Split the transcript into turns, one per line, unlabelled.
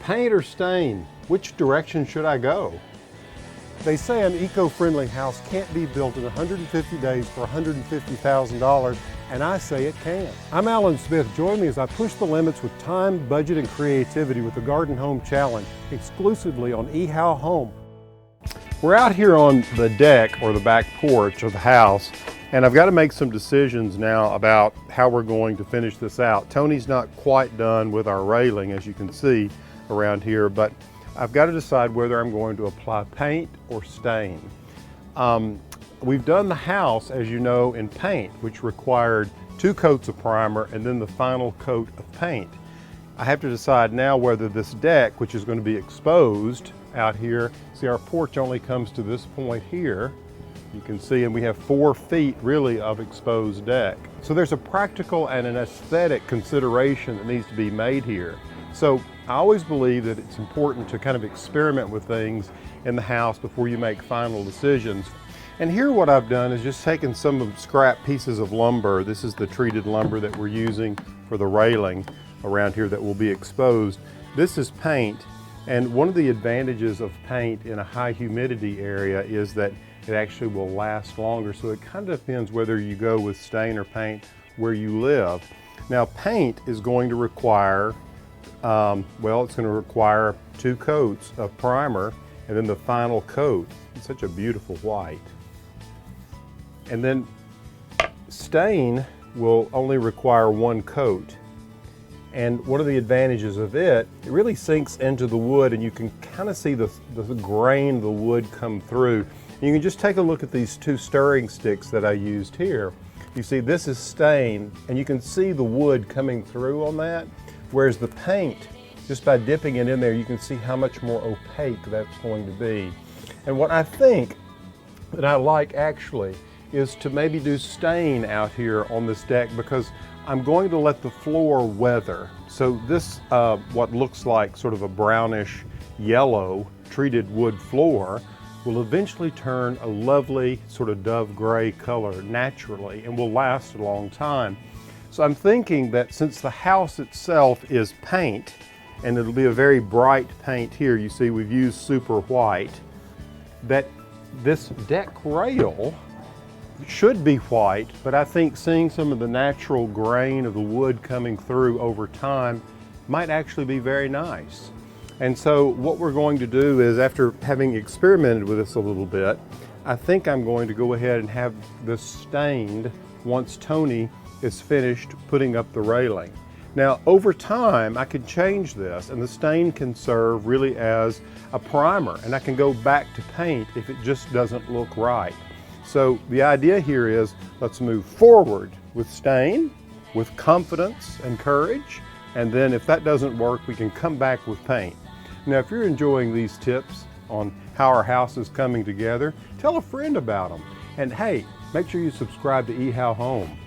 Paint or stain? Which direction should I go? They say an eco-friendly house can't be built in 150 days for $150,000, and I say it can. I'm Alan Smith. Join me as I push the limits with time, budget, and creativity with the Garden Home Challenge, exclusively on eHow Home. We're out here on the deck or the back porch of the house, and I've got to make some decisions now about how we're going to finish this out. Tony's not quite done with our railing, as you can see around here, but I've got to decide whether I'm going to apply paint or stain. We've done the house, as you know, in paint, which required 2 coats of primer and then the final coat of paint. I have to decide now whether this deck, which is going to be exposed out here, see our porch only comes to this point here, you can see, and we have 4 feet really of exposed deck. So there's a practical and an aesthetic consideration that needs to be made here. So I always believe that it's important to kind of experiment with things in the house before you make final decisions. And here what I've done is just taken some of scrap pieces of lumber. This is the treated lumber that we're using for the railing around here that will be exposed. This is paint, and one of the advantages of paint in a high humidity area is that it actually will last longer. So it kind of depends whether you go with stain or paint where you live. Now paint is going to require it's going to require 2 coats of primer and then the final coat. It's such a beautiful white. And then stain will only require 1 coat. And one of the advantages of it really sinks into the wood, and you can kind of see the grain of the wood come through. And you can just take a look at these 2 stirring sticks that I used here. You see this is stain, and you can see the wood coming through on that. Whereas the paint, just by dipping it in there, you can see how much more opaque that's going to be. And what I think that I like actually is to maybe do stain out here on this deck, because I'm going to let the floor weather. So this, what looks like sort of a brownish yellow treated wood floor, will eventually turn a lovely sort of dove gray color naturally and will last a long time. So I'm thinking that since the house itself is paint, and it'll be a very bright paint here, you see we've used super white, that this deck rail should be white, but I think seeing some of the natural grain of the wood coming through over time might actually be very nice. And so what we're going to do is, after having experimented with this a little bit, I think I'm going to go ahead and have this stained once Tony is finished putting up the railing. Now over time I could change this, and the stain can serve really as a primer, and I can go back to paint if it just doesn't look right. So the idea here is, let's move forward with stain, with confidence and courage, and then if that doesn't work, we can come back with paint. Now if you're enjoying these tips on how our house is coming together, tell a friend about them. And hey, make sure you subscribe to eHow Home.